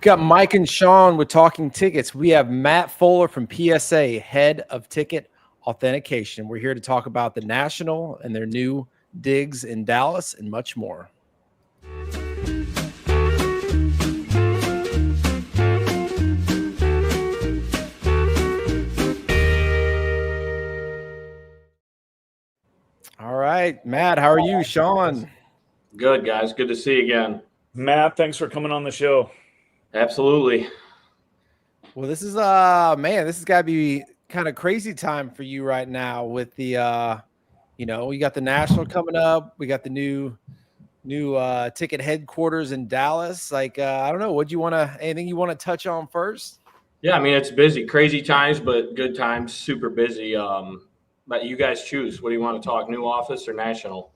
Got Mike and Shaun with Talking Tickets. We have Matt Fuller from PSA, Head of Ticket Authentication. We're here to talk about the National and their new digs in Dallas and much more. All right, Matt, how are you? Shaun? Good, guys. Good to see you again. Matt, thanks for coming on the show. Absolutely. Well, this is man, this has got to be kind of crazy time for you right now with the you know, we got the National coming up, we got the new ticket headquarters in Dallas. Like I don't know, anything you want to touch on first? Yeah, I mean, it's busy, crazy times, but good times, super busy. But you guys choose. What do you want to talk, new office or National?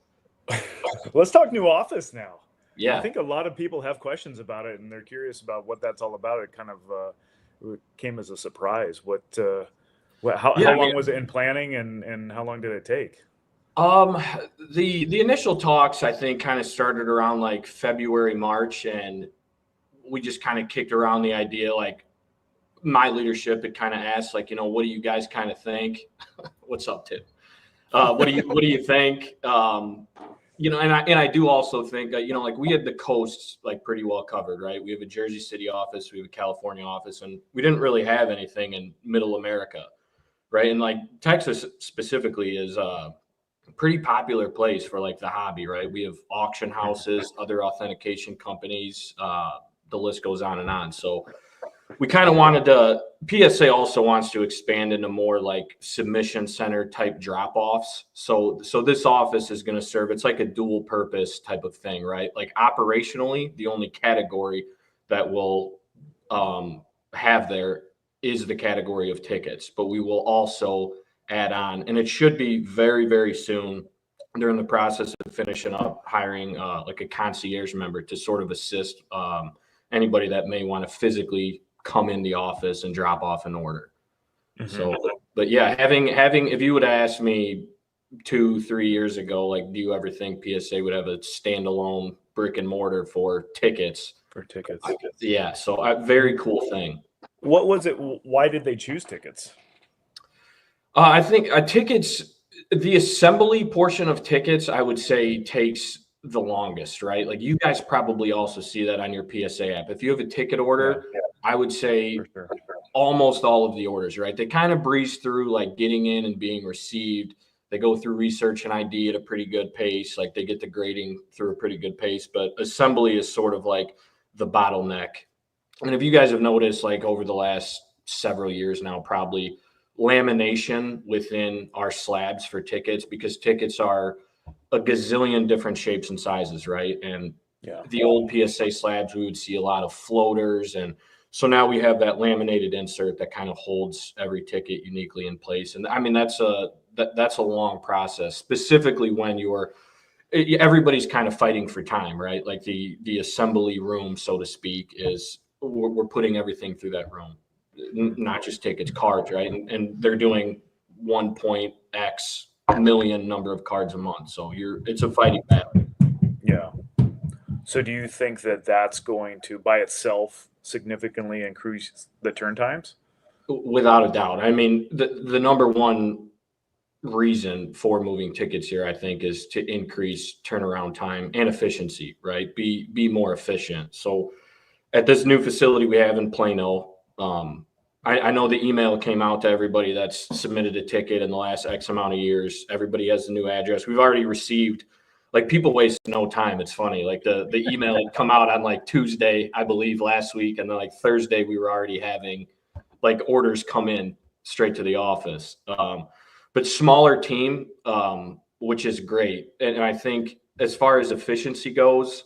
Let's talk new office now. Yeah. I think a lot of people have questions about it, and they're curious about what that's all about. It kind of came as a surprise. How long was it in planning, and how long did it take? The initial talks, I think, kind of started around like February, March, and we just kind of kicked around the idea. Like my leadership had kind of asked, like, you know, what do you guys kind of think? What's up, Tim? What do you think? You know, and I do also think that, you know, like we had the coasts like pretty well covered, right? We have a Jersey City office, we have a California office, and we didn't really have anything in Middle America, right? And like Texas specifically is a pretty popular place for like the hobby, right? We have auction houses, other authentication companies, the list goes on and on. So we kind of wanted to, PSA also wants to expand into more like submission center type drop-offs. So this office is going to serve, it's like a dual purpose type of thing, right? Like operationally, the only category that we'll have there is the category of tickets, but we will also add on, and it should be very, very soon. They're in the process of finishing up hiring like a concierge member to sort of assist anybody that may want to physically come in the office and drop off an order. Mm-hmm. So, but yeah, having, if you would ask me 2-3 years ago, like, do you ever think PSA would have a standalone brick and mortar for tickets? Yeah. So very cool thing. What was it? Why did they choose tickets? I think tickets, the assembly portion of tickets, I would say takes the longest, right? Like you guys probably also see that on your PSA app. If you have a ticket order, I would say almost all of the orders, right? They kind of breeze through like getting in and being received. They go through research and ID at a pretty good pace. Like they get the grading through a pretty good pace, but assembly is sort of like the bottleneck. And if you guys have noticed, like over the last several years now, probably lamination within our slabs for tickets, because tickets are a gazillion different shapes and sizes, right? And the old PSA slabs, we would see a lot of floaters, and so now we have that laminated insert that kind of holds every ticket uniquely in place. And I mean, that's a long process, specifically when everybody's kind of fighting for time, right? Like the assembly room, so to speak, is we're putting everything through that room, not just tickets, cards, right? And they're doing 1.x million number of cards a month. So it's a fighting battle. Yeah. So do you think that that's going to by itself significantly increase the turn times? Without a doubt. I mean, the number one reason for moving tickets here, I think, is to increase turnaround time and efficiency, right? Be more efficient. So at this new facility we have in Plano, I know the email came out to everybody that's submitted a ticket in the last X amount of years. Everybody has the new address. We've already received, like, people waste no time. It's funny. Like the email had come out on like Tuesday, I believe, last week. And then like Thursday, we were already having like orders come in straight to the office. But smaller team, which is great. And I think as far as efficiency goes,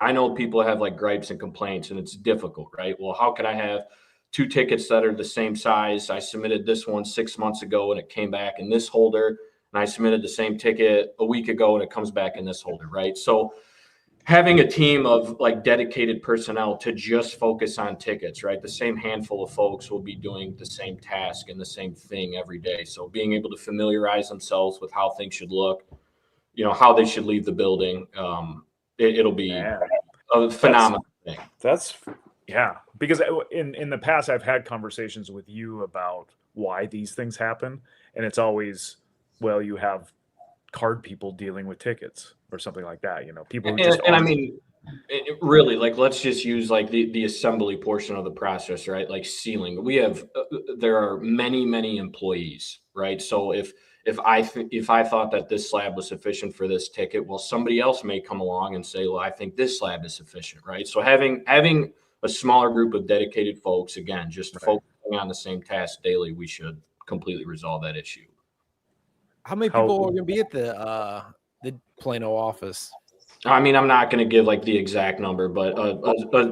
I know people have like gripes and complaints, and it's difficult, right? Well, how can I have 2 tickets that are the same size? I submitted this one 6 months ago and it came back in this holder, and I submitted the same ticket a week ago and it comes back in this holder, right? So having a team of like dedicated personnel to just focus on tickets, right? The same handful of folks will be doing the same task and the same thing every day. So being able to familiarize themselves with how things should look, you know, how they should leave the building, it'll be a phenomenal thing. That's Yeah, because in the past I've had conversations with you about why these things happen, and it's always, well, you have card people dealing with tickets or something like that. You know, people who just And I aren't. mean, really, like, let's just use like the assembly portion of the process, right? Like sealing. We have there are many employees, right? So if I thought that this slab was sufficient for this ticket, well, somebody else may come along and say, well, I think this slab is sufficient, right? So having a smaller group of dedicated folks, again, just Right. focusing on the same task daily, we should completely resolve that issue. How many people are going to be at the Plano office? I mean, I'm not going to give like the exact number, but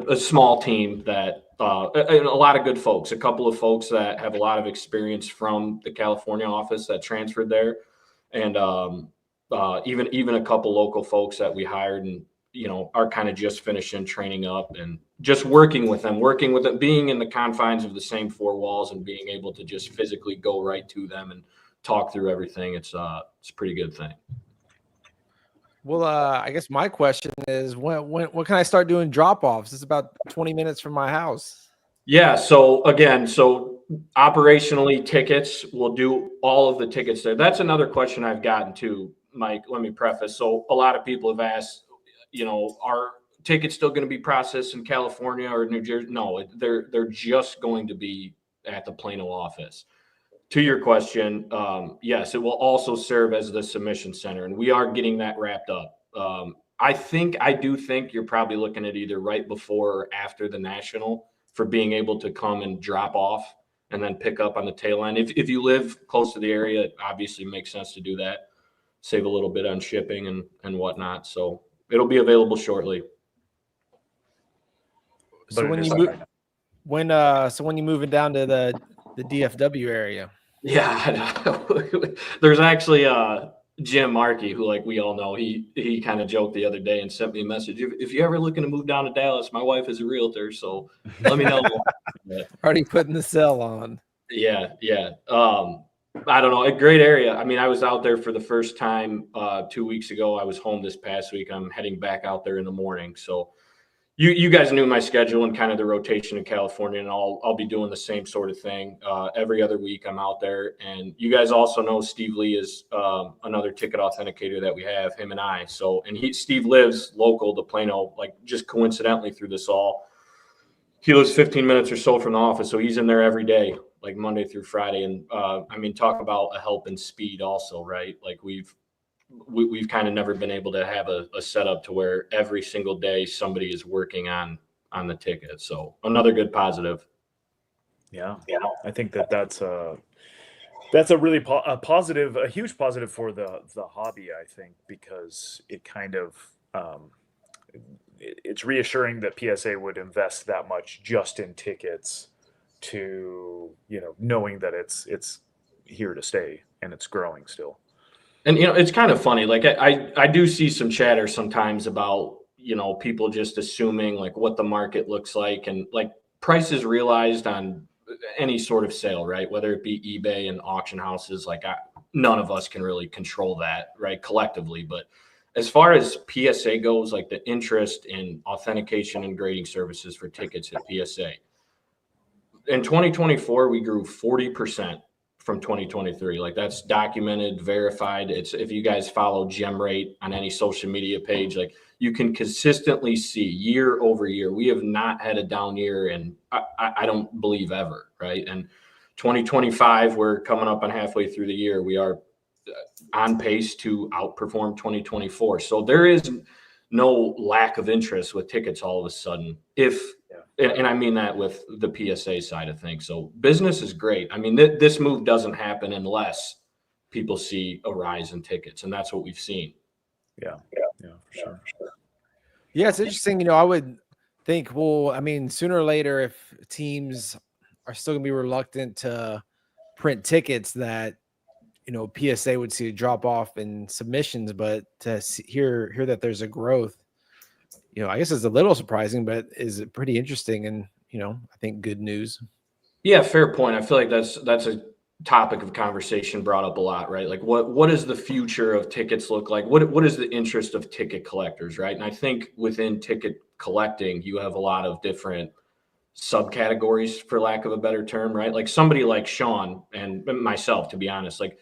a small team that and a lot of good folks, a couple of folks that have a lot of experience from the California office that transferred there, and even a couple local folks that we hired and are kind of just finishing training up and just working with them, being in the confines of the same four walls and being able to just physically go right to them and talk through everything. It's a pretty good thing. Well, I guess my question is when can I start doing drop-offs? It's about 20 minutes from my house. Yeah. So again, operationally tickets, we'll do all of the tickets there. That's another question I've gotten to, Mike. Let me preface. So a lot of people have asked, are tickets still going to be processed in California or New Jersey? No, they're just going to be at the Plano office. To your question, yes, it will also serve as the submission center, and we are getting that wrapped up. I do think you're probably looking at either right before or after the national for being able to come and drop off and then pick up on the tail end. If you live close to the area, it obviously makes sense to do that. Save a little bit on shipping and whatnot. So it'll be available shortly. So when you moving down to the DFW area? Yeah, there's actually Jim Markey, who, like, we all know, he kind of joked the other day and sent me a message. If you're ever looking to move down to Dallas, my wife is a realtor, so let me know. Already putting the sell on. Yeah. I don't know, a great area. I mean, I was out there for the first time 2 weeks ago. I was home this past week. I'm heading back out there in the morning. So you guys knew my schedule and kind of the rotation in California, and I'll be doing the same sort of thing every other week. I'm out there, and you guys also know Steve Lee is another ticket authenticator that we have, him and I. So, and Steve lives local to Plano, like just coincidentally through this all. He lives 15 minutes or so from the office, so he's in there every day, like Monday through Friday. And I mean, talk about a help in speed, also, right? Like we've kind of never been able to have a setup to where every single day somebody is working on the ticket. So another good positive. Yeah. I think that's a really positive, a huge positive for the hobby, I think, because it kind of it's reassuring that PSA would invest that much just in tickets to, knowing that it's here to stay and it's growing still. And, it's kind of funny. Like I do see some chatter sometimes about, people just assuming like what the market looks like and like prices realized on any sort of sale, right? Whether it be eBay and auction houses, like none of us can really control that, right? Collectively. But as far as PSA goes, like the interest in authentication and grading services for tickets at PSA in 2024, we grew 40% from 2023. Like that's documented, verified. It's, if you guys follow GemRate on any social media page, like you can consistently see year over year. We have not had a down year, and I don't believe ever, right? And 2025, we're coming up on halfway through the year. We are on pace to outperform 2024. So there is no lack of interest with tickets all of a sudden. And I mean that with the PSA side of things. So business is great. I mean, this move doesn't happen unless people see a rise in tickets, and that's what we've seen. Yeah, for sure. Yeah, it's interesting. I would think, well, I mean, sooner or later, if teams are still going to be reluctant to print tickets, that PSA would see a drop off in submissions, but to hear that there's a growth, I guess it's a little surprising, but is it pretty interesting and, I think good news. Yeah, fair point. I feel like that's a topic of conversation brought up a lot, right? Like what does the future of tickets look like? What is the interest of ticket collectors, right? And I think within ticket collecting, you have a lot of different subcategories, for lack of a better term, right? Like somebody like Shaun and myself, to be honest, like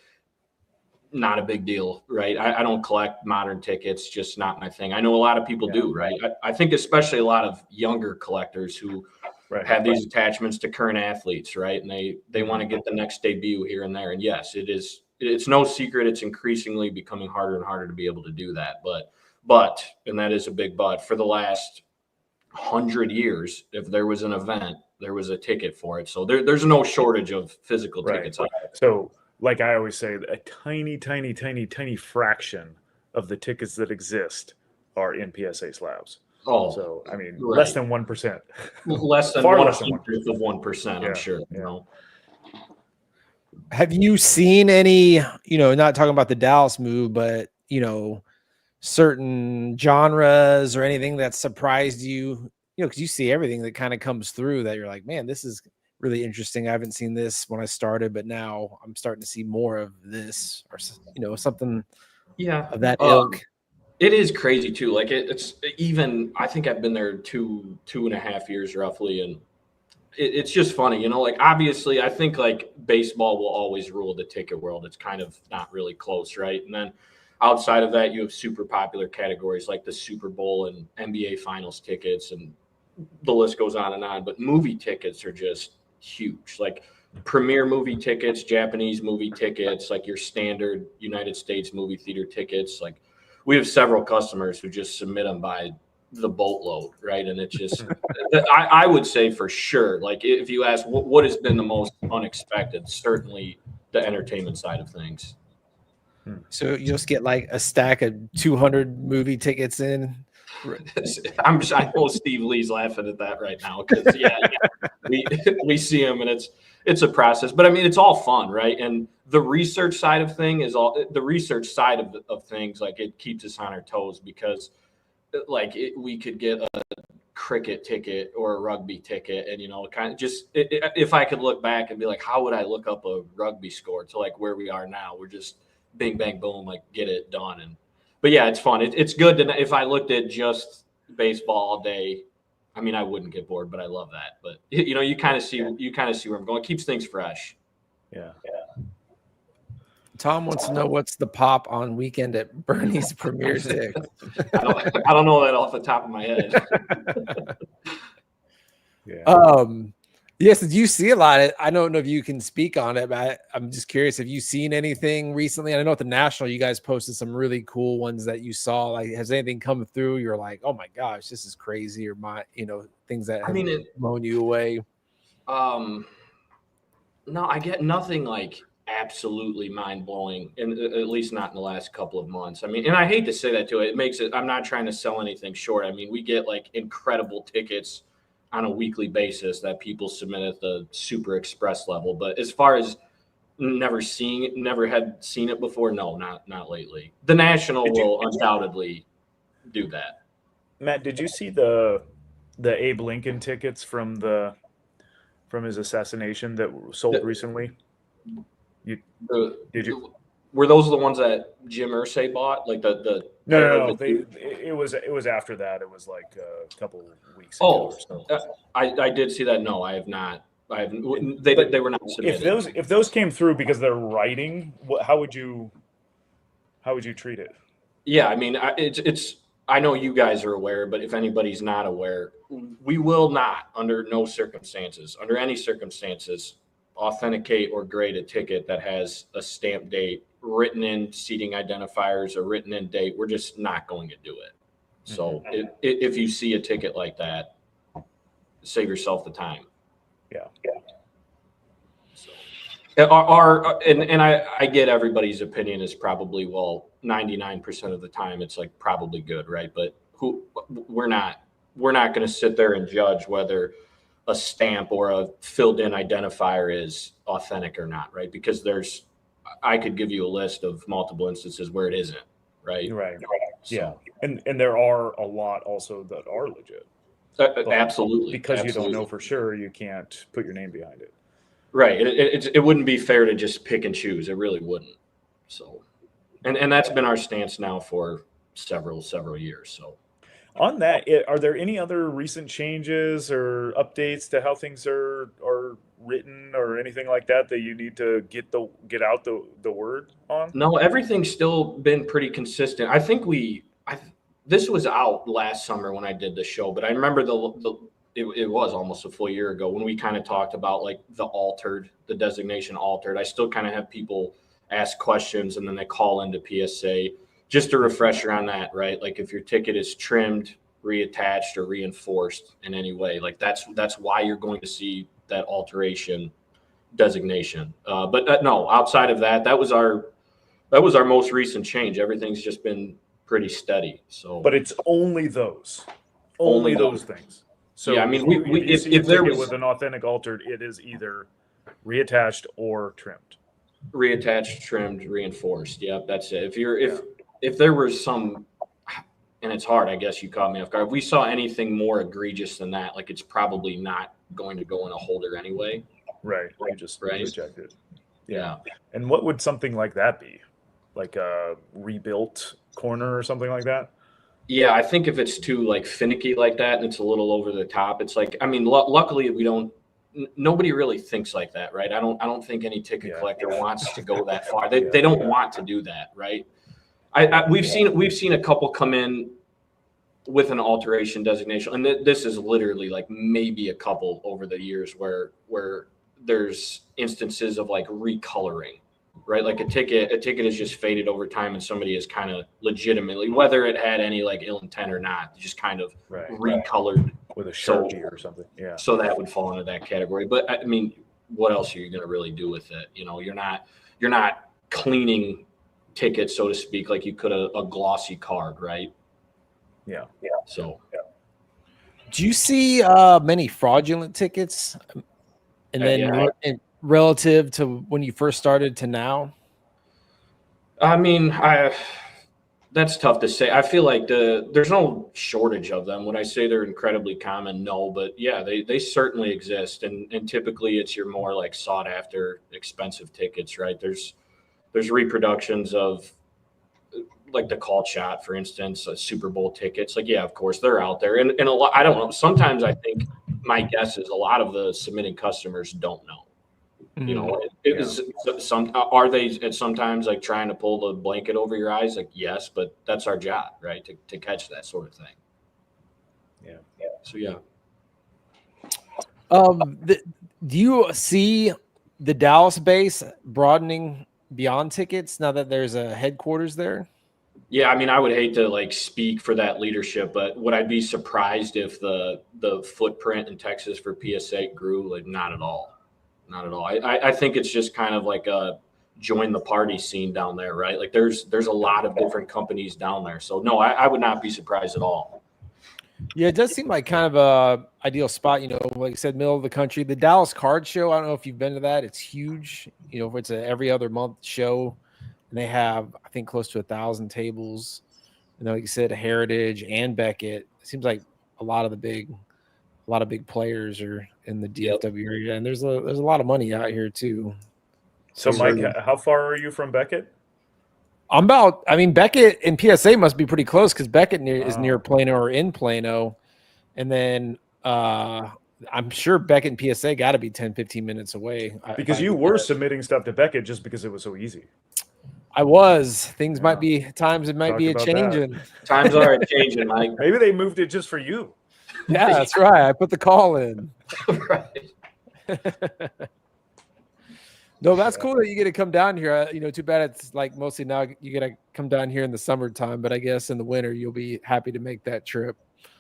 not a big deal, right? I don't collect modern tickets, just not my thing. I know a lot of people do, right? I think especially a lot of younger collectors who have these attachments to current athletes, right? And they want to get the next debut here and there. And yes, it's no secret, it's increasingly becoming harder and harder to be able to do that. But, and that is a big but, for the last 100 years, if there was an event, there was a ticket for it. So there's no shortage of physical tickets. So like I always say, a tiny, tiny, tiny, tiny fraction of the tickets that exist are in PSA slabs. Oh, so I mean, less than 1%. Less than 1/100th of 1%, I'm sure. You know. Have you seen any, not talking about the Dallas move, but, certain genres or anything that surprised you, because you see everything that kind of comes through that you're like, man, this is really interesting. I haven't seen this when I started, but now I'm starting to see more of this, or, something of that ilk. It is crazy too. Like it's even, I think I've been there 2.5 years roughly. And it's just funny, like obviously I think like baseball will always rule the ticket world. It's kind of not really close, right? And then outside of that, you have super popular categories like the Super Bowl and NBA Finals tickets, and the list goes on and on. But movie tickets are just huge. Like premiere movie tickets, Japanese movie tickets, like your standard United States movie theater tickets. Like we have several customers who just submit them by the boatload, right? And it's just, I would say for sure, like if you ask what has been the most unexpected, certainly the entertainment side of things. So you just get like a stack of 200 movie tickets in. I know Steve Lee's laughing at that right now because we see him and it's a process, but I mean it's all fun, right? And the research side of things like it keeps us on our toes because like we could get a cricket ticket or a rugby ticket, and kind of just if I could look back and be like, how would I look up a rugby score to like where we are now? We're just bing bang boom, like get it done. But yeah, it's fun. It's good to, if I looked at just baseball all day, I mean, I wouldn't get bored, but I love that. But you kind of see where I'm going. It keeps things fresh. Yeah. Tom wants to know what's the pop on weekend at Bernie's Premier Six. I don't know that off the top of my head. Yes, did you see a lot? I don't know if you can speak on it, but I'm just curious. Have you seen anything recently? And I know at the National, you guys posted some really cool ones that you saw. Like, has anything come through? You're like, oh my gosh, this is crazy, or things that have blown you away. No, I get nothing like absolutely mind blowing, and at least not in the last couple of months. I mean, and I hate to say that too. It makes it. I'm not trying to sell anything short. I mean, we get like incredible tickets on a weekly basis that people submit at the super express level. But as far as never had seen it before, no, not lately. The National will undoubtedly do that. Matt, did you see the Abe Lincoln tickets from his assassination that sold recently? Did you? Were those the ones that Jim Irsay bought? Like the no. It was after that. It was like a couple weeks ago. Or so. I did see that. No, I have not. I haven't. They were not submitted. If those came through because they're writing, how would you treat it? Yeah, I mean, it's. I know you guys are aware, but if anybody's not aware, we will not, under any circumstances, authenticate or grade a ticket that has a stamp date, written in seating identifiers, or written in date. We're just not going to do it. So if you see a ticket like that, save yourself the time. Yeah. So, I get everybody's opinion is probably, 99% of the time it's like probably good, right? But we're not going to sit there and judge whether a stamp or a filled in identifier is authentic or not, right? Because I could give you a list of multiple instances where it isn't, right? Right. So, yeah. And there are a lot also that are legit. Absolutely. Because you don't know for sure, you can't put your name behind it. Right. It wouldn't be fair to just pick and choose. It really wouldn't. So, and that's been our stance now for several years. So On that, are there any other recent changes or updates to how things are written or anything like that that you need to get out the word on? No, everything's still been pretty consistent. I think this was out last summer when I did the show, but I remember it was almost a full year ago when we kind of talked about like the designation altered. I still kind of have people ask questions and then they call into PSA. Just a refresher on that, right? Like if your ticket is trimmed, reattached, or reinforced in any way, like that's why you're going to see that alteration designation. But no, outside of that, that was our most recent change. Everything's just been pretty steady. So, but it's only those things. So yeah, I mean, if there was with an authentic altered, it is either reattached or trimmed. Reattached, trimmed, reinforced. Yep, that's it. If there was some, and it's hard, I guess you caught me off guard. If we saw anything more egregious than that, like it's probably not going to go in a holder anyway. Right. You just reject it. Yeah. And what would something like that be? Like a rebuilt corner or something like that? Yeah, I think if it's too like finicky like that and it's a little over the top, it's like, I mean, luckily nobody really thinks like that, right? I don't think any ticket collector wants to go that far. They don't want to do that, right? We've seen a couple come in with an alteration designation, and this is literally like maybe a couple over the years where there's instances of like recoloring, right? Like a ticket is just faded over time, and somebody is kind of legitimately, whether it had any like ill intent or not, just kind of recolored with a Sharpie or something. Yeah. So that would fall into that category. But I mean, what else are you going to really do with it? You know, you're not cleaning tickets, so to speak, like you could a glossy card, right? Yeah. So, do you see many fraudulent tickets? And then yeah. Relative to when you first started to now? I mean, that's tough to say. I feel like there's no shortage of them. When I say they're incredibly common, no, but yeah, they certainly exist. And typically it's your more like sought after expensive tickets, right? There's reproductions of like the call shot, for instance, Super Bowl tickets. Like, yeah, of course they're out there. And a lot, I don't know. Sometimes I think my guess is a lot of the submitting customers don't know. You know, are they at sometimes like trying to pull the blanket over your eyes? Like, yes, but that's our job, right? To catch that sort of thing. Yeah. So yeah. Do you see the Dallas base broadening beyond tickets now that there's a headquarters there? Yeah, I mean, I would hate to like speak for that leadership, but would I be surprised if the footprint in Texas for PSA grew? Like, not at all. Not at all. I think it's just kind of like a join the party scene down there, right? Like there's a lot of different companies down there. So no, I would not be surprised at all. Yeah, it does seem like kind of a ideal spot, you know, like you said, middle of the country. The Dallas Card Show, I don't know if you've been to that. It's huge. You know, it's a every other month show. And they have, I think, close to 1,000 tables. You know, like you said, Heritage and Beckett. It seems like a lot of big players are in the DFW area, and there's a lot of money out here too. So, Mike, how far are you from Beckett? Beckett and PSA must be pretty close because Beckett is near Plano or in Plano, and then I'm sure Beckett and PSA got to be 10, 15 minutes away. Because you were submitting stuff to Beckett just because it was so easy. I was. Things might be times. It might be a changing. Times are changing, Mike. Maybe they moved it just for you. Yeah, that's right. I put the call in. Right. No, that's cool that you get to come down here. You know, too bad it's like mostly now you get to come down here in the summertime, but I guess in the winter you'll be happy to make that trip.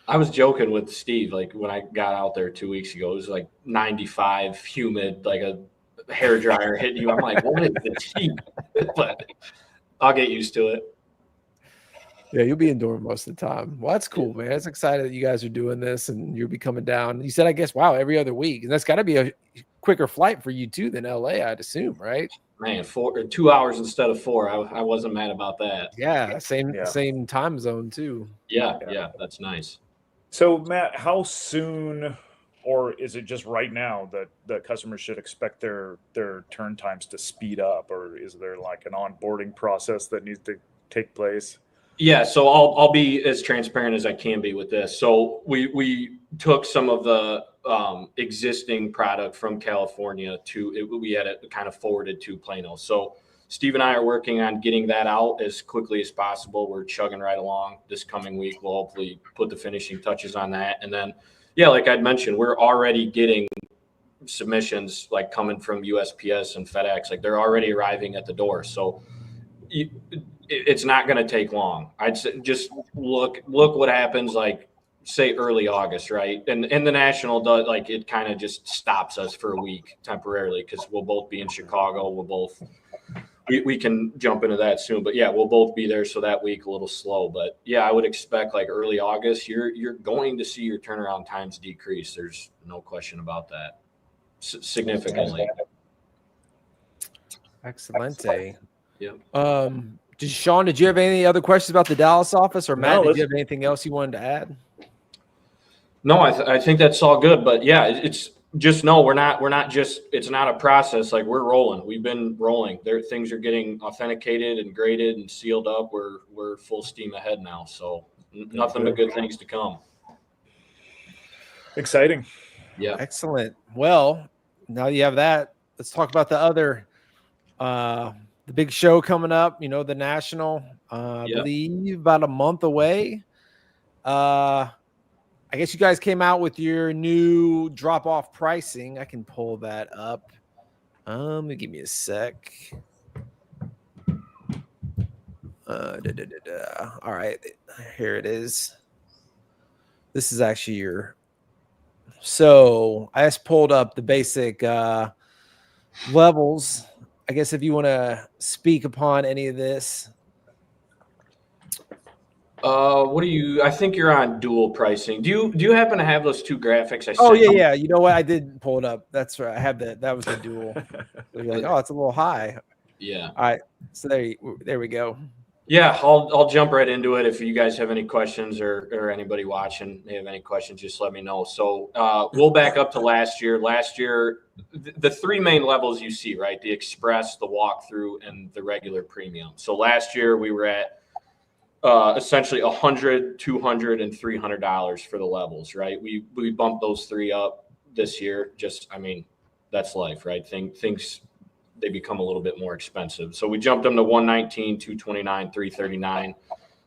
I was joking with Steve, like when I got out there 2 weeks ago, it was like 95, humid, like a hair dryer hitting you. I'm like, what is this heat? But I'll get used to it. Yeah, you'll be indoor most of the time. Well, that's cool, man. It's excited that you guys are doing this and you'll be coming down. You said, I guess, wow, every other week. And that's got to be a quicker flight for you too than LA, I'd assume, right? Man, 2 hours instead of 4. I wasn't mad about that. Yeah, same time zone too. Yeah, that's nice. So, Matt, how soon, or is it just right now that customers should expect their turn times to speed up, or is there like an onboarding process that needs to take place? Yeah, so I'll be as transparent as I can be with this. So we took some of the existing product from California we had it kind of forwarded to Plano. So Steve and I are working on getting that out as quickly as possible. We're chugging right along. This coming week, we'll hopefully put the finishing touches on that. And then, yeah, like I'd mentioned, we're already getting submissions like coming from USPS and FedEx. Like they're already arriving at the door. So it's not going to take long. I'd say just look what happens, like say early August, right? And the national does, like, it kind of just stops us for a week temporarily because we'll both be in Chicago. We can jump into that soon, but yeah, we'll both be there. So that week a little slow, but yeah, I would expect like early August, you're going to see your turnaround times decrease. There's no question about that. Significantly. Excellent. Yep. Shaun, did you have any other questions about the Dallas office, or Matt, No, did you have anything else you wanted to add? No, I think that's all good, but yeah, it's just we're not just, it's not a process. Like we're rolling. We've been rolling. Things are getting authenticated and graded and sealed up. We're full steam ahead now. So nothing but good things to come. Exciting. Yeah. Excellent. Well, now you have that. Let's talk about the other, the big show coming up, the national, I believe about a month away. I guess you guys came out with your new drop-off pricing. I can pull that up. Give me a sec. All right, here it is. This is actually so I just pulled up the basic levels. I guess if you want to speak upon any of this. I think you're on dual pricing. Do you happen to have those two graphics? Yeah. You know what? I did pull it up. That's right. I have that was the dual. So you're like, oh, it's a little high. Yeah. All right. So there we go. Yeah, I'll jump right into it. If you guys have any questions or anybody watching may have any questions, just let me know. So we'll back up to last year. Last year, the three main levels you see, right? The express, the walkthrough, and the regular premium. So last year we were at essentially $100, $200, and $300 for the levels, right? We bumped those three up this year. That's life, right? Things they become a little bit more expensive. So we jumped them to $119, $229, $339.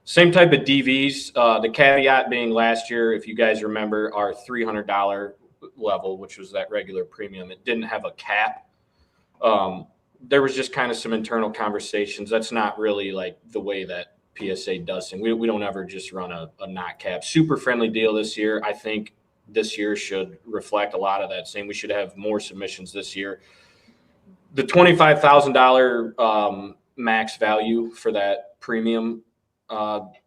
Same type of DVs. The caveat being last year, if you guys remember, our $300 level, which was that regular premium, it didn't have a cap. There was just kind of some internal conversations. That's not really like the way that PSA does things. We don't ever just run a not cap. Super friendly deal this year. I think this year should reflect a lot of that. We should have more submissions this year. The $25,000 max value for that premium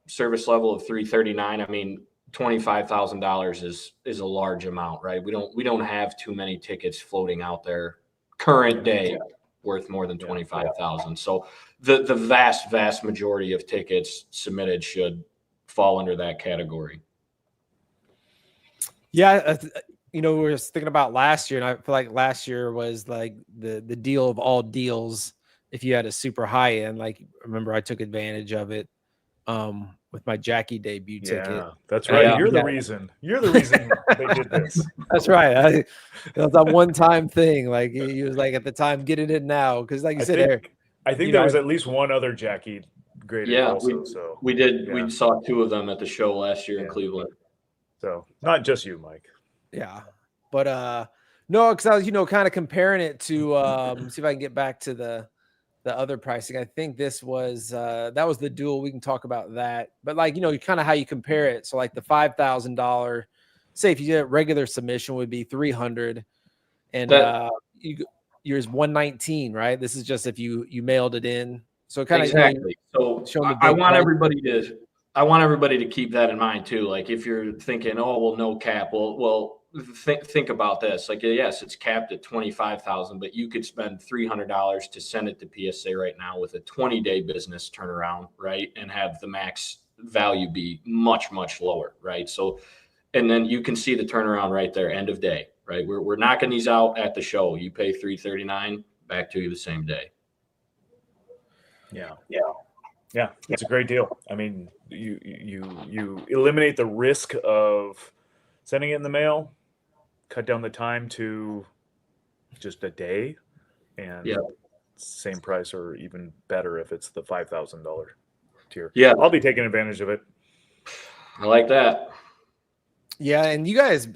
service level of $339. I mean, $25,000 is a large amount, right? We don't have too many tickets floating out there current day worth more than 25,000. So the vast majority of tickets submitted should fall under that category. Yeah, we were thinking about last year, and I feel like last year was like the deal of all deals. If you had a super high end, like remember I took advantage of it with my Jackie debut ticket. That's right. You're the reason. You're the reason they did this. That's right. It was a one-time thing. Like he was like at the time, get it in now, because like you said, Eric. I think there was at least one other Jackie graded. Yeah, also. We did. Yeah. We saw two of them at the show last year in Cleveland. So not just you, Mike. Yeah, but no, because I was kind of comparing it to see if I can get back to the other pricing. I think this was that was the dual. We can talk about that, but like kind of how you compare it. So like the $5,000, say if you did a regular submission would be $300, and yours $119, right? This is just if you mailed it in. So kind of exactly. So I want everybody to keep that in mind too. Like if you're thinking, oh well, no cap. Well. Think about this. Like, yes, it's capped at $25,000, but you could spend $300 to send it to PSA right now with a 20-day business turnaround, right? And have the max value be much, much lower, right? So, and then you can see the turnaround right there, end of day, right? We're knocking these out at the show. You pay $339, back to you the same day. Yeah. Yeah, it's a great deal. I mean, you eliminate the risk of sending it in the mail, cut down the time to just a day, and Yeah. same price or even better if it's the $5,000 tier. Yeah. I'll be taking advantage of it. I like that. Yeah, and you guys,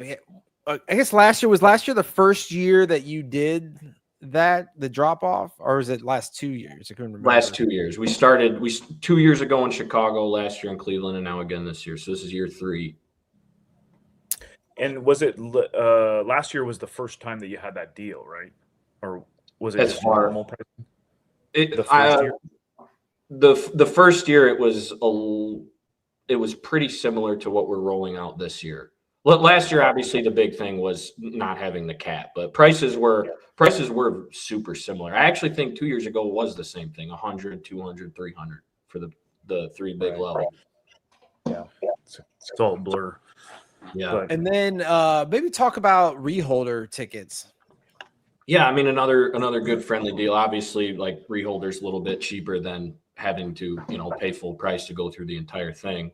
I guess last year the first year that you did the drop off, or was it last 2 years? I couldn't remember. Last 2 years. We started 2 years ago in Chicago, last year in Cleveland, and now again this year. So this is year 3. And was it last year was the first time that you had that deal, right? Or was it As just far- normal price? The first year? The first year it was pretty similar to what we're rolling out this year. Last year, obviously, the big thing was not having the cap, but prices were super similar. I actually think 2 years ago was the same thing: 100, 200, 300 for the 3 big levels. Yeah, it's all a blur. Yeah, But And then maybe talk about reholder tickets. yeah. I mean, another good friendly deal. Obviously, like reholder's a little bit cheaper than having to pay full price to go through the entire thing.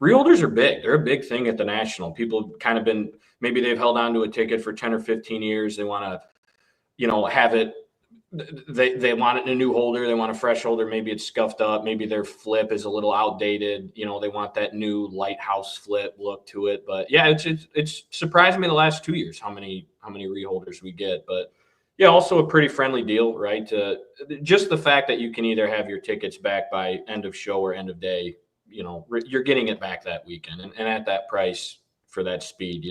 Reholders are big. They're a big thing at the National. People kind of maybe they've held on to a ticket for 10 or 15 years. They want to, have it. They want it in a new holder. They want a fresh holder. Maybe it's scuffed up. Maybe their flip is a little outdated. They want that new lighthouse flip look to it. But yeah, it's surprised me the last 2 years how many reholders we get. But yeah, also a pretty friendly deal, right? Just the fact that you can either have your tickets back by end of show or end of day. You're getting it back that weekend, and at that price for that speed,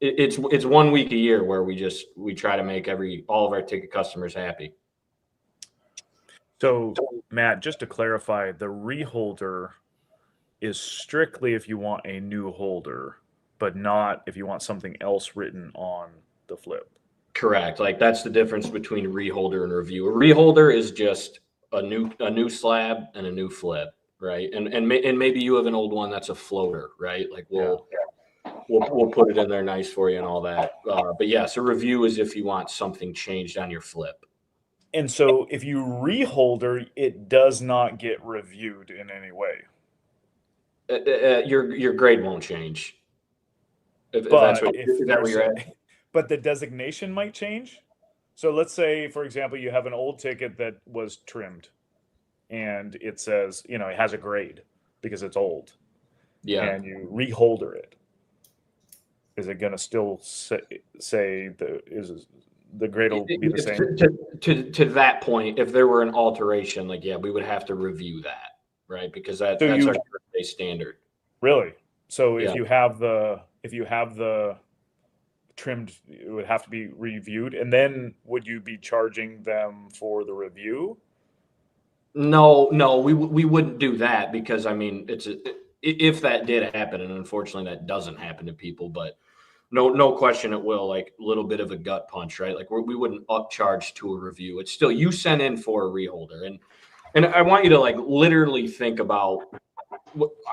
it's 1 week a year where we try to make all of our ticket customers happy. So, Matt, just to clarify, the reholder is strictly if you want a new holder, but not if you want something else written on the flip. Correct. Like that's the difference between reholder and review. A reholder is just a new slab and a new flip. Right. And maybe you have an old one that's a floater, right? Like we'll put it in there nice for you and all that. But yes, a review is if you want something changed on your flip. And so if you reholder, it does not get reviewed in any way. Your grade won't change. If you're at. But the designation might change. So let's say, for example, you have an old ticket that was trimmed. And it says, it has a grade because it's old. Yeah. And you reholder it. Is it going to still say the grade will be the same? To that point, if there were an alteration, we would have to review that, right? Because that's our birthday standard. Really? So if you have the trimmed, it would have to be reviewed, and then would you be charging them for the review? No, we wouldn't do that because I mean if that did happen, and unfortunately that doesn't happen to people, but no question it will. Like a little bit of a gut punch, right? Like we wouldn't upcharge to a review. It's still you sent in for a reholder, and I want you to literally think about.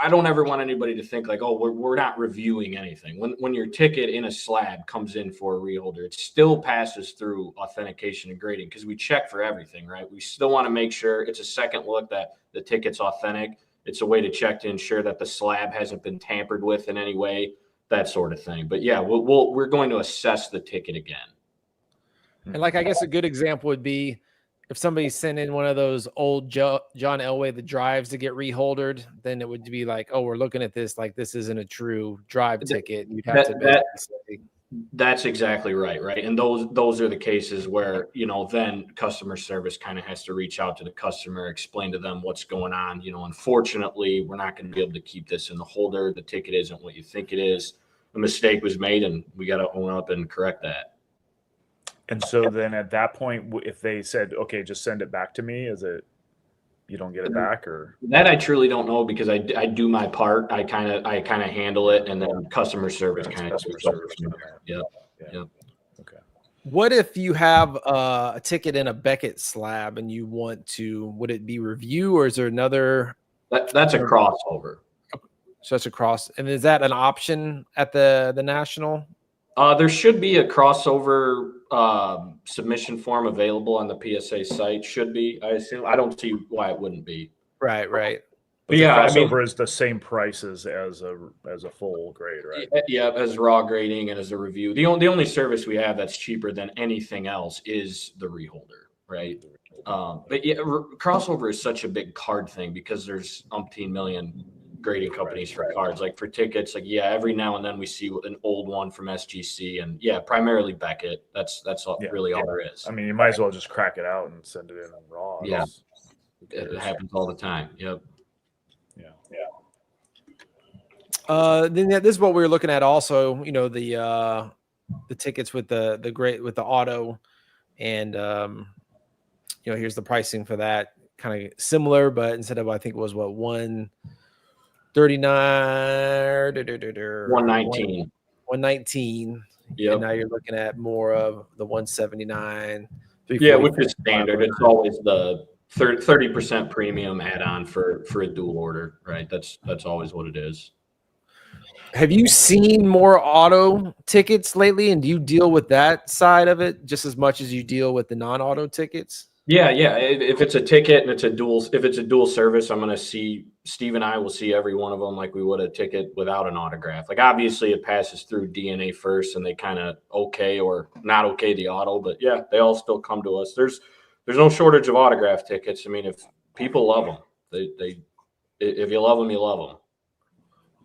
I don't ever want anybody to think like, oh, we're not reviewing anything. When your ticket in a slab comes in for a reholder, it still passes through authentication and grading because we check for everything, right? We still want to make sure it's a second look that the ticket's authentic. It's a way to check to ensure that the slab hasn't been tampered with in any way, that sort of thing. But yeah, we're going to assess the ticket again. And I guess a good example would be if somebody sent in one of those old John Elway, the drives to get reholdered, then it would be like, oh, we're looking at this like this isn't a true drive ticket. You'd have to say. That's exactly right. Right. And those are the cases where, then customer service kind of has to reach out to the customer, explain to them what's going on. Unfortunately, we're not going to be able to keep this in the holder. The ticket isn't what you think it is. A mistake was made and we got to own up and correct that. And so then at that point, if they said, okay, just send it back to me, is it you don't get it back? Or that I truly don't know because I do my part. I kind of handle it, and then customer service kind of yeah. Okay. What if you have a ticket in a Beckett slab and you want to? Would it be review or is there another? That's a crossover. So that's a cross, and is that an option at the National? There should be a crossover submission form available on the PSA site. Should be, I assume. I don't see why it wouldn't be. Right. But Yeah, the crossover is the same prices as a full grade, right? Yeah, as raw grading and as a review. The only service we have that's cheaper than anything else is the reholder, right? But yeah, crossover is such a big card thing because there's umpteen million grading companies for cards. Like for tickets, like every now and then we see an old one from SGC, and primarily Beckett. That's really all there is. I mean, you might as well just crack it out and send it in raw. Yeah, it happens all the time. Yep. Then this is what we were looking at also, you know, the tickets with the auto, and you know, here's the pricing for that, kind of similar, but instead of, I think it was what, 119. 119. Yep. And now you're looking at more of the 179. Yeah, which is standard. It's always the 30% premium add-on for a dual order, right? That's always what it is. Have you seen more auto tickets lately, and do you deal with that side of it just as much as you deal with the non-auto tickets? Yeah. If it's a ticket and if it's a dual service, I'm going to see, Steve and I will see every one of them like we would a ticket without an autograph. Like obviously it passes through DNA first and they kind of okay or not okay the auto, but yeah, they all still come to us. There's no shortage of autograph tickets. I mean, if people love them, if you love them, you love them.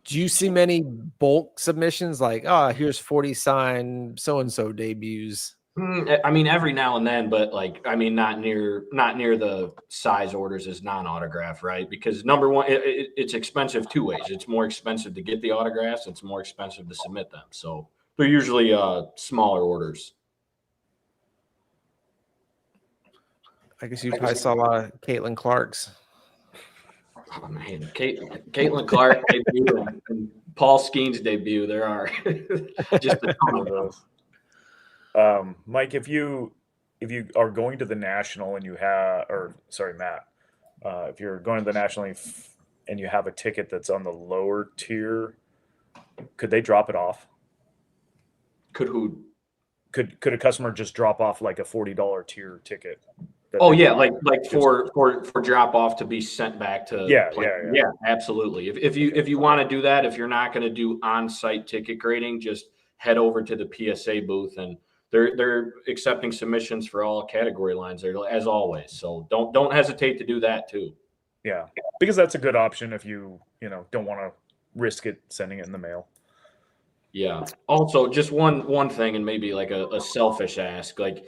Do you see many bulk submissions like, oh, here's 40 signed so-and-so debuts? I mean, every now and then, but like, I mean, not near the size orders as non-autograph, right? Because number one, it's expensive two ways. It's more expensive to get the autographs. It's more expensive to submit them. So they're usually smaller orders. I guess you probably saw a lot of Caitlin Clark's. Oh man, Caitlin Clark debut and Paul Skeen's debut. There are just a ton of those. Mike, if you are going to the national and Matt, if you're going to the national and you have a ticket that's on the lower tier, could they drop it off? Could who? Could a customer just drop off like a $40 tier ticket? Oh yeah, like for drop off to be sent back to yeah, absolutely. If you want to do that, if you're not going to do on-site ticket grading, just head over to the PSA booth, and they're accepting submissions for all category lines there as always. So don't hesitate to do that too. Yeah, because that's a good option if you don't want to risk it sending it in the mail. Yeah. Also, just one thing, and maybe like a selfish ask, like,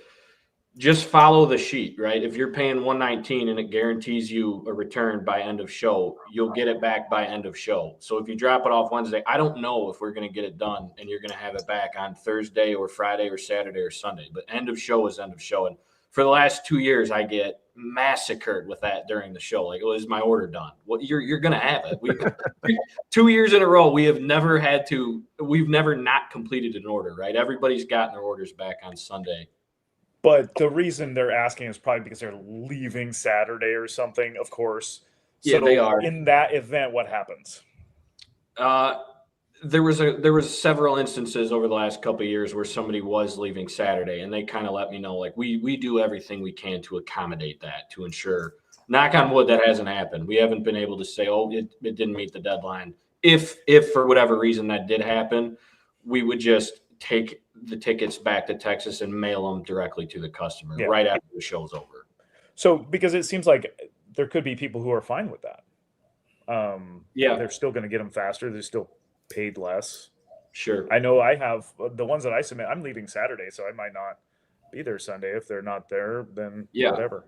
just follow the sheet, right? If you're paying $119 and it guarantees you a return by end of show, you'll get it back by end of show. So if you drop it off Wednesday, I don't know if we're going to get it done and you're going to have it back on Thursday or Friday or Saturday or Sunday, but end of show is end of show. And for the last 2 years, I get massacred with that during the show. Like, is my order done? Well, you're going to have it. 2 years in a row, we've never not completed an order, right? Everybody's gotten their orders back on Sunday. But the reason they're asking is probably because they're leaving Saturday or something, of course. Yeah, they are. In that event, what happens? There was several instances over the last couple of years where somebody was leaving Saturday, and they kind of let me know, like, we do everything we can to accommodate that, to ensure, knock on wood, that hasn't happened. We haven't been able to say, oh, it didn't meet the deadline. If for whatever reason that did happen, we would just take the tickets back to Texas and mail them directly to the customer right after the show's over. So, because it seems like there could be people who are fine with that. They're still going to get them faster. They're still paid less. Sure. I know I have the ones that I submit. I'm leaving Saturday, so I might not be there Sunday. If they're not there, then whatever.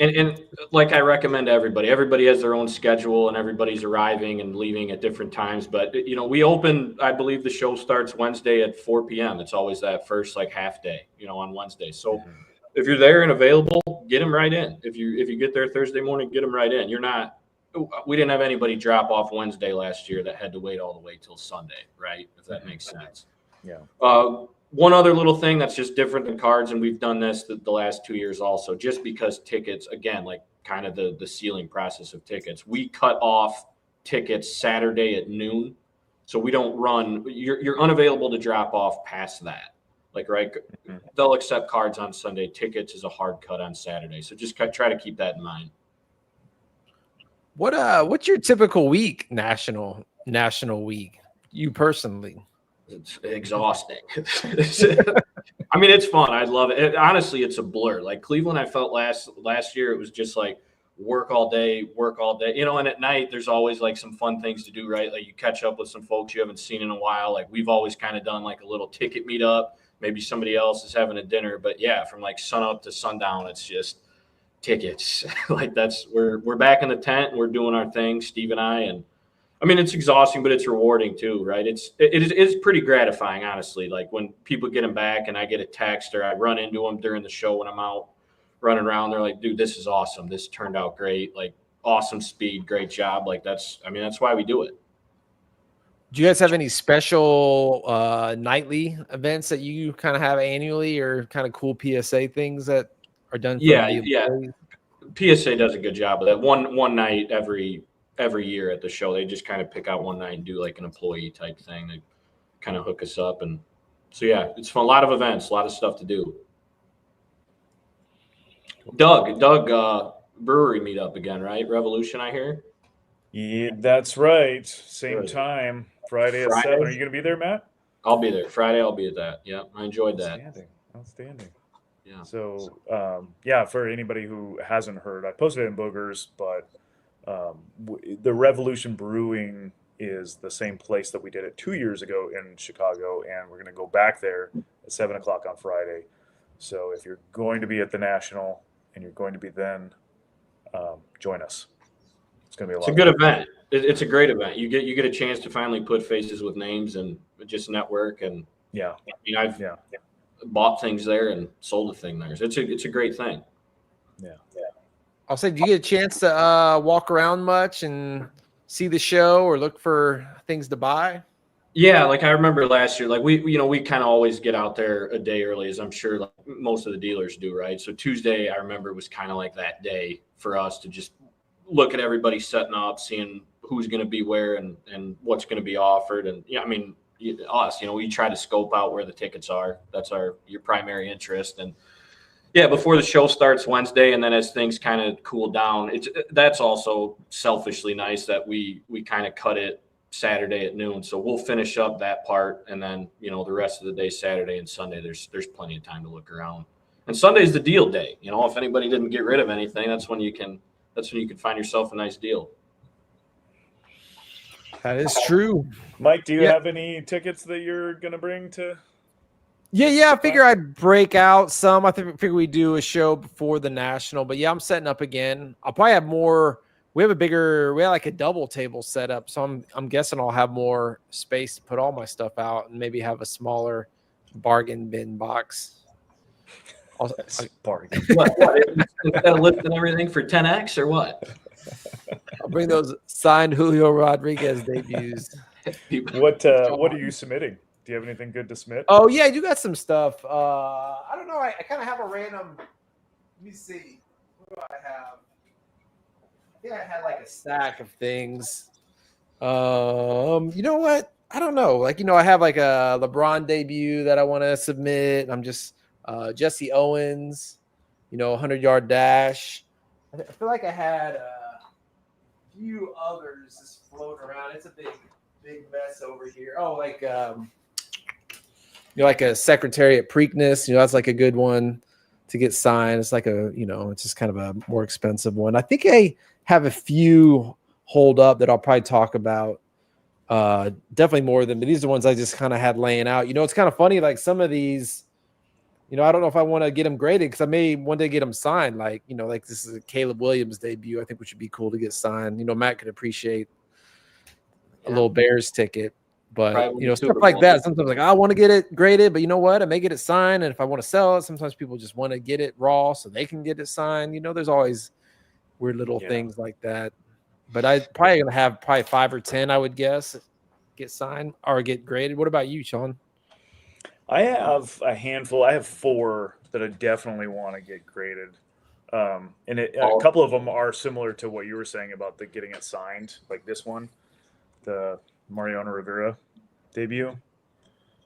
And like I recommend to everybody has their own schedule and everybody's arriving and leaving at different times. But, we open, I believe the show starts Wednesday at 4 p.m. It's always that first half day, on Wednesday. So if you're there and available, get them right in. If you get there Thursday morning, get them right in. We didn't have anybody drop off Wednesday last year that had to wait all the way till Sunday, right? If that makes sense. Yeah. One other little thing that's just different than cards, and we've done this the last 2 years also, just because tickets, again, like kind of the sealing process of tickets, we cut off tickets Saturday at noon. So we don't run, you're unavailable to drop off past that. Like, right, they'll accept cards on Sunday. Tickets is a hard cut on Saturday. So just try to keep that in mind. What's your typical week, national week? You personally? It's exhausting. I mean, it's fun. I love it. Honestly, it's a blur. Like Cleveland, I felt last year, it was just like work all day. You know, and at night, there's always like some fun things to do, right? Like you catch up with some folks you haven't seen in a while. Like we've always kind of done like a little ticket meetup. Maybe somebody else is having a dinner, but yeah, from like sun up to sundown, it's just tickets. Like we're back in the tent and we're doing our thing, Steve and I, and I mean, it's exhausting, but it's rewarding too, right? It's pretty gratifying, honestly. Like when people get them back and I get a text or I run into them during the show when I'm out running around, they're like, dude, this is awesome. This turned out great. Like awesome speed, great job. Like that's why we do it. Do you guys have any special nightly events that you kind of have annually or kind of cool PSA things that are done? Yeah. PSA does a good job of that. One night every year at the show, they just kind of pick out one night and do like an employee type thing. They kind of hook us up. And so, yeah, it's fun. A lot of events, a lot of stuff to do. Doug, brewery meetup again, right? Revolution, I hear. Yeah, that's right. Same time, Friday at 7. Are you going to be there, Matt? I'll be there. Friday, I'll be at that. Yeah, I enjoyed that. Outstanding. Yeah. So, yeah, for anybody who hasn't heard, I posted it in Boogers, but the Revolution Brewing is the same place that we did it 2 years ago in Chicago, and we're going to go back there at 7 o'clock on Friday. So if you're going to be at the National and you're going to be then, join us. It's going to be a lot. It's a good event. It's a great event. You get a chance to finally put faces with names and just network. And yeah, I mean, I've bought things there and sold a thing there. So it's a great thing. Yeah. I'll say, do you get a chance to walk around much and see the show or look for things to buy? Yeah, like I remember last year, like we kind of always get out there a day early, as I'm sure like most of the dealers do, right? So Tuesday, I remember, was kind of like that day for us to just look at everybody setting up, seeing who's going to be where and what's going to be offered. And yeah, I mean, us, we try to scope out where the tickets are. That's your primary interest. And yeah, before the show starts Wednesday, and then as things kind of cool down, that's also selfishly nice that we kind of cut it Saturday at noon. So we'll finish up that part, and then the rest of the day, Saturday and Sunday, there's plenty of time to look around. And Sunday's the deal day. If anybody didn't get rid of anything, that's when you can find yourself a nice deal. That is true. Mike, do you have any tickets that you're gonna bring to? Yeah. I figure I'd break out some. I figure we do a show before the National, but yeah, I'm setting up again. I'll probably have more. We have like a double table set up, so I'm guessing I'll have more space to put all my stuff out and maybe have a smaller bargain bin box. Bargain. What? Instead of lifting everything for 10x or what? I'll bring those signed Julio Rodriguez debuts. What are you submitting? Do you have anything good to submit? Oh yeah, I do got some stuff. I don't know. I kind of have a random. Let me see. What do I have? I think I had like a stack of things. You know what? I don't know. Like, I have like a LeBron debut that I want to submit. I'm just Jesse Owens, 100-yard dash. I feel like I had a few others just floating around. It's a big mess over here. Oh, like like a Secretary at Preakness. That's like a good one to get signed. It's like it's just kind of a more expensive one. I think I have a few hold up that I'll probably talk about. Definitely more than, but these are the ones I just kind of had laying out. It's kind of funny. Like some of these, I don't know if I want to get them graded because I may one day get them signed. Like, like this is a Caleb Williams debut. I think which would be cool to get signed. Matt could appreciate a little Bears ticket, but stuff like that. Sometimes like I want to get it graded, but you know what? I may get it signed. And if I want to sell it, sometimes people just want to get it raw so they can get it signed. There's always weird little things like that. But I probably going to have 5 or 10, I would guess, get signed or get graded. What about you, Shaun? I have a handful. I have 4 that I definitely want to get graded. And a couple of them are similar to what you were saying about getting it signed, like this one, the Mariano Rivera debut.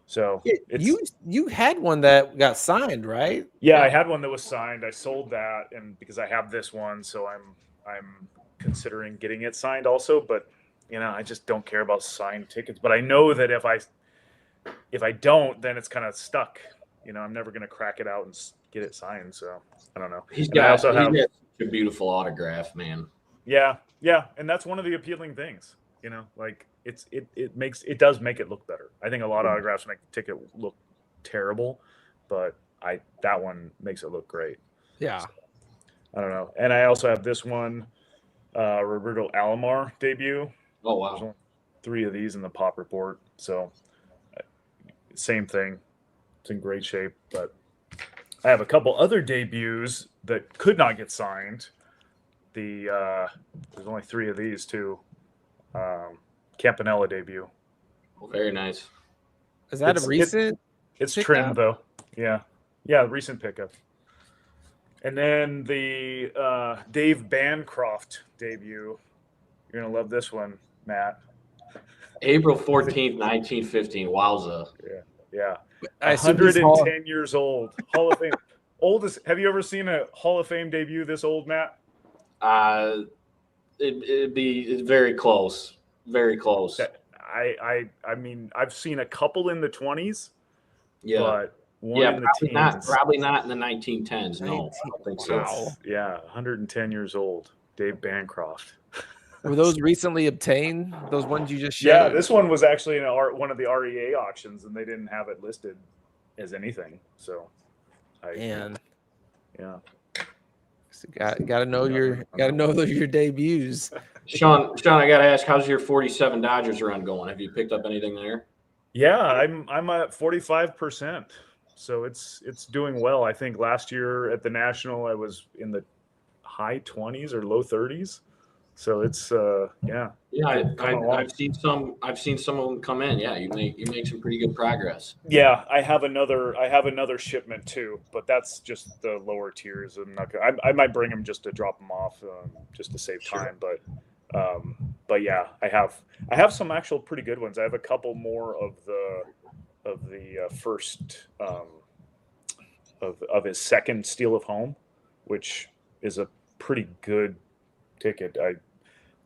So you had one that got signed, right? Yeah, I had one that was signed. I sold that, and because I have this one, so I'm considering getting it signed also, but I just don't care about signed tickets. But I know that if I don't, then it's kind of stuck. I'm never going to crack it out and get it signed. So I don't know. He's got such a beautiful autograph, man. Yeah, and that's one of the appealing things. Like it does make it look better. I think a lot of autographs make the ticket look terrible, but that one makes it look great. Yeah. So, I don't know. And I also have this one, Roberto Alomar debut. Oh, wow. There's only 3 of these in the pop report. So same thing. It's in great shape. But I have a couple other debuts that could not get signed. There's only 3 of these too. Campanella debut. Very nice. Is that a recent? It's trimmed though. Yeah, recent pickup. And then the Dave Bancroft debut. You're gonna love this one, Matt. April 14th, 1915. Wowza. Yeah. 110 years old. Hall of Fame. Oldest. Have you ever seen a Hall of Fame debut this old, Matt? It'd be very close. Very close. I mean, I've seen a couple in the 20s. Yeah. But one in the teens. Probably not in the 1910s. No, I don't think so. Wow. Yeah, 110 years old. Dave Bancroft. Were those recently obtained? Those ones you just showed? Yeah, this one was actually in one of the REA auctions, and they didn't have it listed as anything. So, yeah. So got to know your debuts. Shaun, I got to ask, how's your 47 Dodgers run going? Have you picked up anything there? Yeah, I'm at 45%. So it's doing well. I think last year at the National I was in the high 20s or low 30s. So it's yeah. Yeah, I've seen some of them come in. Yeah, you make some pretty good progress. Yeah, I have another shipment too, but that's just the lower tiers. I might bring them just to drop them off, just to save time. But yeah, I have some actual pretty good ones. I have a couple more of the first of his second Steal of Home, which is a pretty good ticket.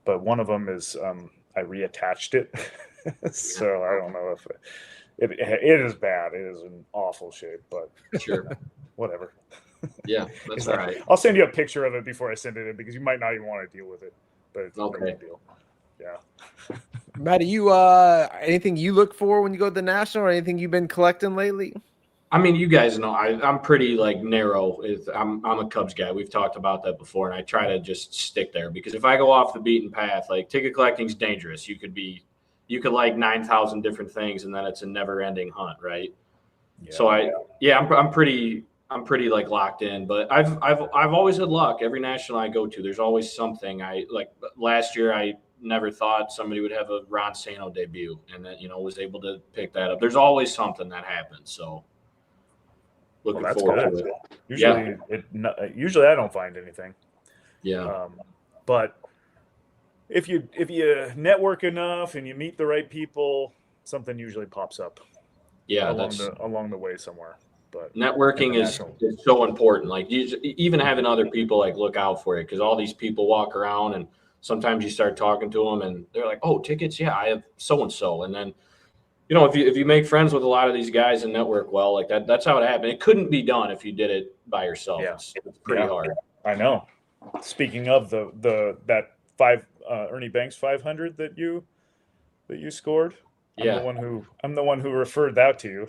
But one of them is I reattached it, so I don't know if it is bad. It is in awful shape, but sure, whatever. Yeah, that's all right. I'll send you a picture of it before I send it in because you might not even want to deal with it, but it's no big deal. Yeah. Matt, you anything you look for when you go to the National, or anything you've been collecting lately? I mean, you guys know I'm pretty narrow. I'm a Cubs guy. We've talked about that before, and I try to just stick there because if I go off the beaten path, ticket collecting is dangerous. You could like 9,000 different things, and then it's a never-ending hunt, right? Yeah, so I'm pretty locked in. But I've always had luck. Every National I go to, there's always something. Last year I never thought somebody would have a Ron Santo debut, and then was able to pick that up. There's always something that happens. So. Looking forward to it. Usually I don't find anything. Yeah. But if you network enough and you meet the right people, something usually pops up. Yeah, along the way somewhere. But networking is so important. Even having other people look out for you, because all these people walk around and sometimes you start talking to them and they're like, "Oh, tickets? Yeah, I have so and so," and then. If you make friends with a lot of these guys and network well, that's how it happened. It couldn't be done if you did it by yourself. Yeah. It's pretty hard. I know. Speaking of that Ernie Banks 500 that you scored, I'm the one who referred that to you.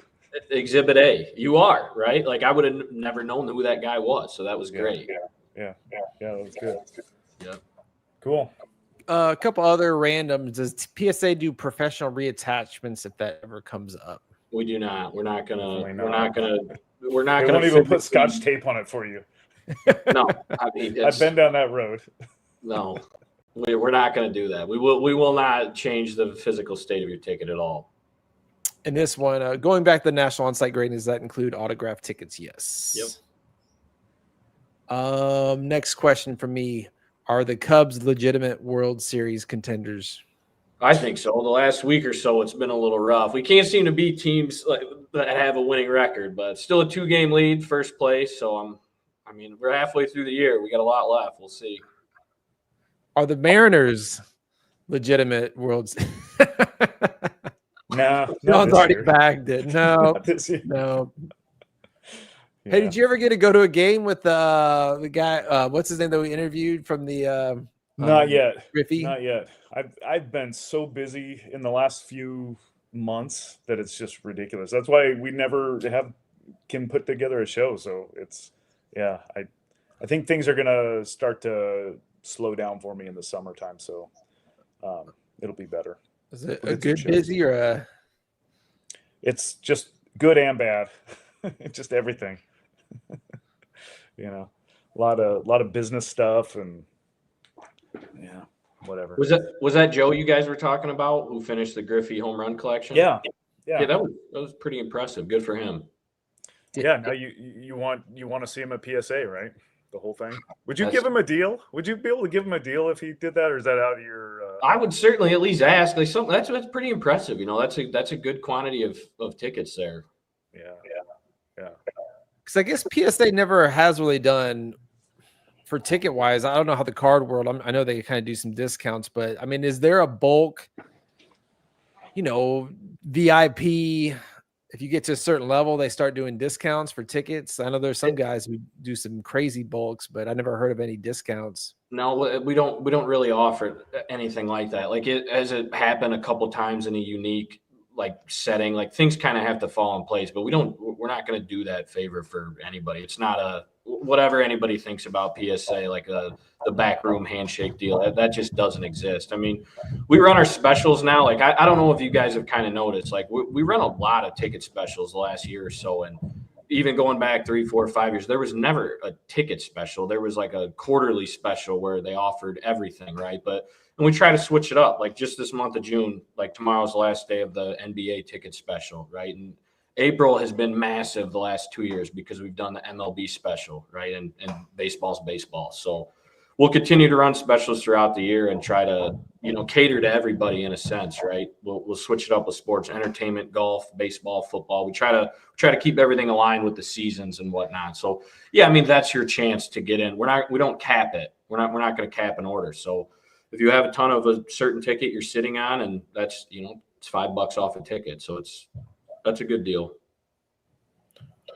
Exhibit A. You are, right? I would have never known who that guy was, so that was great. Yeah, that was good. Yeah. Cool. A couple other randoms. Does PSA do professional reattachments if that ever comes up? We do not. We're not gonna. They won't even put Scotch tape on it for you. No, I mean I've been down that road. No, we're not going to do that. We will not change the physical state of your ticket at all. And this one, going back to the national on-site grading, does that include autograph tickets? Yes. Yep. Next question from me. Are the Cubs legitimate World Series contenders? I think so. The last week or so, it's been a little rough. We can't seem to beat teams that have a winning record, but still a 2-game lead, first place. So we're halfway through the year. We got a lot left. We'll see. Are the Mariners legitimate World Series? No, Sean's already bagged it. No, Not this year. no. Yeah. Hey, did you ever get to go to a game with the guy? What's his name that we interviewed from the? Not yet. Griffey. Not yet. I've been so busy in the last few months that it's just ridiculous. That's why we never can put together a show. So it's I think things are gonna start to slow down for me in the summertime. So it'll be better. Is it a good busy or a? It's just good and bad. Just everything. A lot of business stuff and whatever. Was that Joe you guys were talking about who finished the Griffey home run collection? Yeah. That was pretty impressive. Good for him. Yeah. Now you want to see him at PSA, right? The whole thing. Would you give him a deal? Would you be able to give him a deal if he did that, or is that out of your? I would certainly at least ask. Like that's pretty impressive. That's a good quantity of tickets there. Yeah. Because I guess PSA never has really done for ticket wise. I don't know how the card world. I know they kind of do some discounts, but I mean, is there a bulk? VIP. If you get to a certain level, they start doing discounts for tickets. I know there's some guys who do some crazy bulks, but I never heard of any discounts. No, we don't really offer anything like that. Like it happened a couple times in a unique setting. Like things kind of have to fall in place, but we're not going to do that favor for anybody. It's not whatever anybody thinks about PSA, like the backroom handshake deal. That just doesn't exist. I mean, we run our specials now. Like I don't know if you guys have kind of noticed. Like we run a lot of ticket specials the last year or so, and even going back 3, 4, 5 years, there was never a ticket special. There was like a quarterly special where they offered everything, right? And we try to switch it up. Like just this month of June, like tomorrow's the last day of the NBA ticket special, right? And April has been massive the last 2 years because we've done the MLB special, right? And baseball's baseball. So we'll continue to run specials throughout the year and try to, cater to everybody in a sense, right? We'll switch it up with sports, entertainment, golf, baseball, football. We try to keep everything aligned with the seasons and whatnot. So yeah, I mean, that's your chance to get in. We don't cap it. We're not going to cap an order. So if you have a ton of a certain ticket you're sitting on, and that's, it's $5 off a ticket. So that's a good deal.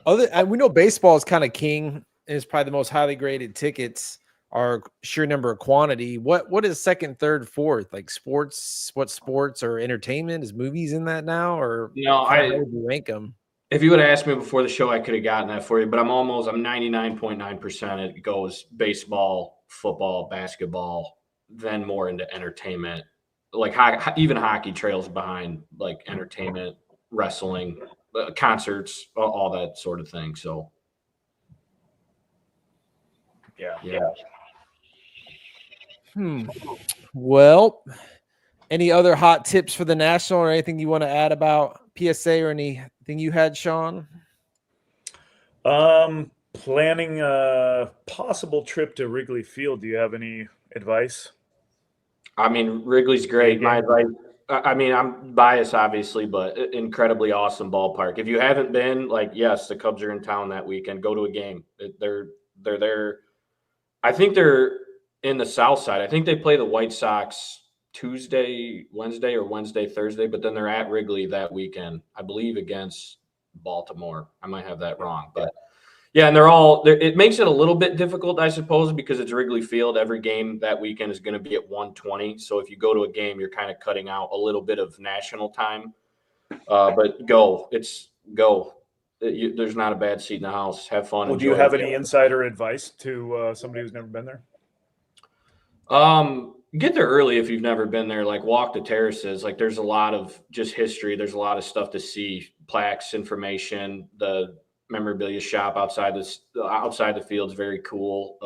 We know baseball is kind of king, and it's probably the most highly graded tickets are sheer number of quantity. What is second, third, fourth? Like sports? What sports or entertainment? Is movies in that now, or how would you rank them? If you would have asked me before the show, I could have gotten that for you, but I'm 99.9%. It goes baseball, football, basketball, then more into entertainment. Like even hockey trails behind, like entertainment, wrestling, concerts, all that sort of thing. So yeah. Well, any other hot tips for the National or anything you want to add about PSA or anything you had, Shaun? Planning a possible trip to Wrigley Field. Do you have any advice? I mean, Wrigley's great. My advice, I mean, I'm biased, obviously, but incredibly awesome ballpark. If you haven't been, yes, the Cubs are in town that weekend. Go to a game. They're there. I think they're in the South Side. I think they play the White Sox Tuesday, Wednesday, or Wednesday, Thursday, but then they're at Wrigley that weekend, I believe, against Baltimore. I might have that wrong, but yeah, and it makes it a little bit difficult, I suppose, because it's Wrigley Field. Every game that weekend is going to be at 1:20. So if you go to a game, you're kind of cutting out a little bit of national time. But go. There's not a bad seat in the house. Have fun. Well, do you have any insider advice to somebody who's never been there? Get there early if you've never been there. Like walk the terraces. Like there's a lot of just history. There's a lot of stuff to see. Plaques, information, the memorabilia shop outside the field is very cool.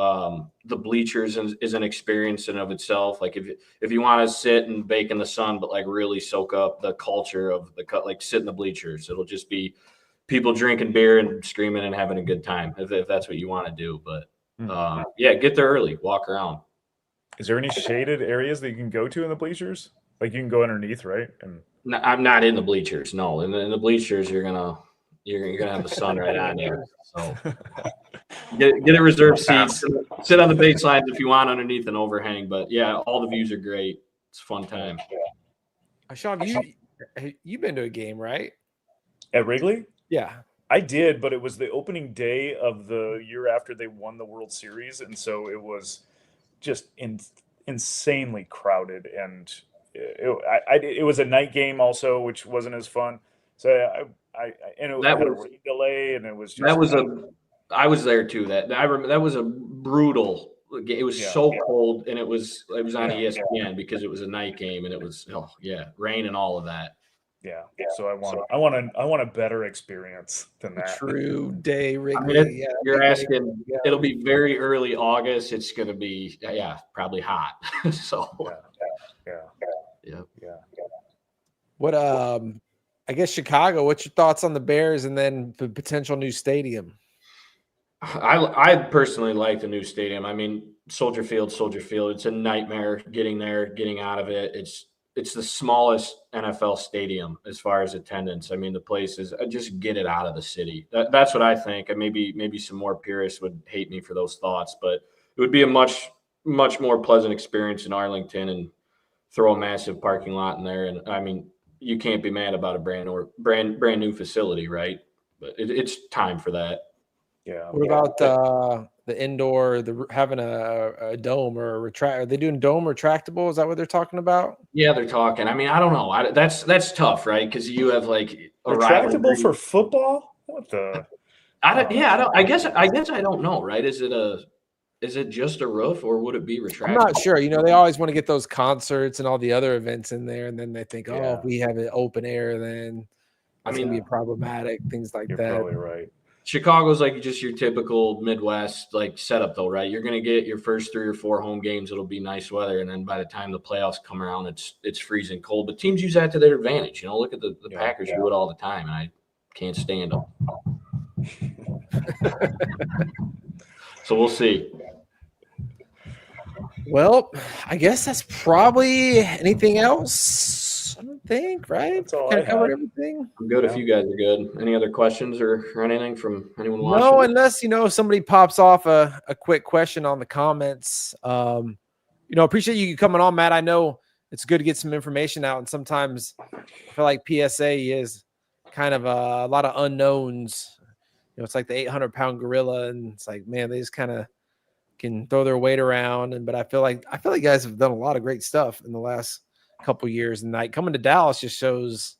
The bleachers is an experience in of itself. Like if you want to sit and bake in the sun, but really soak up the culture of sit in the bleachers, it'll just be people drinking beer and screaming and having a good time if that's what you want to do. But get there early, walk around. Is there any shaded areas that you can go to in the bleachers? Like you can go underneath, right? And no, I'm not in the bleachers. No, in the bleachers, you're gonna have the sun right on you. So Get a reserve seat. Sit on the baselines if you want underneath an overhang. But yeah, all the views are great. It's a fun time. Shaun, you've been to a game, right? At Wrigley? Yeah. I did, but it was the opening day of the year after they won the World Series, and so it was just insanely crowded, and it was a night game also, which wasn't as fun. So I and it had a rain delay, and it was just I was there too. That was a brutal. It was so cold, and it was on ESPN because it was a night game, and it was rain and all of that. Yeah. So I want a better experience than that. True day, Wrigley. You're asking. It'll be very early August. It's going to be probably hot. So yeah. What I guess Chicago. What's your thoughts on the Bears and then the potential new stadium? I personally like the new stadium. I mean, Soldier Field. It's a nightmare getting there, getting out of it. It's the smallest NFL stadium as far as attendance. I mean, the place is just get it out of the city. That's what I think. And maybe some more purists would hate me for those thoughts, but it would be a much more pleasant experience in Arlington and throw a massive parking lot in there. And I mean, you can't be mad about a brand new facility, right? But it's time for that. Yeah. What about the indoor, having a dome or a retract? Are they doing dome retractable? Is that what they're talking about? Yeah, they're talking. I mean, I don't know. That's tough, right? Because you have like a retractable for football. What the? I guess I don't know. Right? Is it just a roof or would it be retractable? I'm not sure. You know, they always want to get those concerts and all the other events in there, and then they think, if we have it open air, then it's gonna be problematic. Things like that. You're probably right. Chicago's like just your typical Midwest like setup though, right? You're going to get your first 3 or 4 home games. It'll be nice weather. And then by the time the playoffs come around, it's freezing cold, but teams use that to their advantage. You know, look at the Packers do it all the time. And I can't stand them. So we'll see. Well, I guess that's probably anything else. I don't think, right? That's all I covered everything. I'm good if you guys are good. Any other questions or anything from anyone watching? No, unless somebody pops off a quick question on the comments. Appreciate you coming on, Matt. I know it's good to get some information out, and sometimes I feel like PSA is kind of a lot of unknowns. It's like the 800-pound gorilla, and it's like, man, they just kind of can throw their weight around. But I feel like you guys have done a lot of great stuff in the last couple years, and like coming to Dallas just shows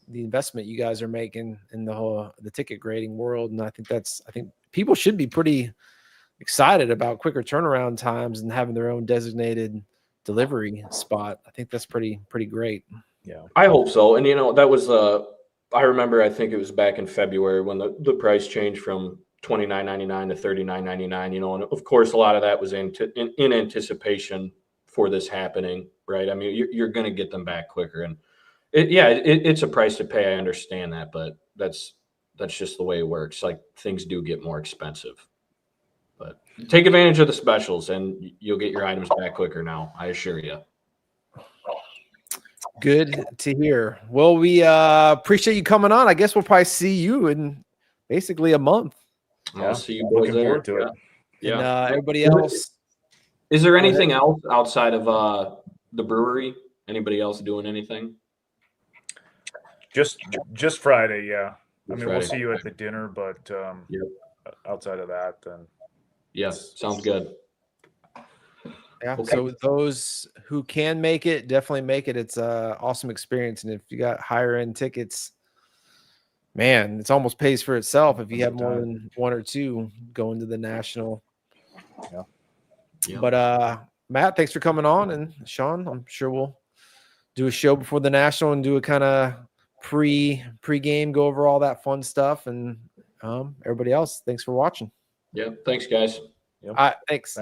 the investment you guys are making in the ticket grading world. And I think people should be pretty excited about quicker turnaround times and having their own designated delivery spot. I think that's pretty great. Yeah, I hope so. And that was I remember, I think it was back in February when the price changed from $29.99 to $39.99. And of course, a lot of that was in anticipation for this happening, right? I mean, you're going to get them back quicker, and it's a price to pay. I understand that, but that's just the way it works. Like, things do get more expensive, but take advantage of the specials, and you'll get your items back quicker now. I assure you. Good to hear. Well, we appreciate you coming on. I guess we'll probably see you in basically a month. I'll see you boys there. Forward to it. Yeah. And everybody else. Is there anything else outside of the brewery? Anybody else doing anything? Just Friday, yeah. Friday. We'll see you at the dinner, but outside of that, then. Yes, sounds good. Yeah. Okay. So those who can make it, definitely make it. It's an awesome experience, and if you got higher end tickets, man, it almost pays for itself if you have more than 1 or 2 going to the national. Yeah. But Matt, thanks for coming on, and Shaun, I'm sure we'll do a show before the national and do a kind of pre-game, go over all that fun stuff, and everybody else, thanks for watching. Yeah, thanks guys. Yep. All right, thanks.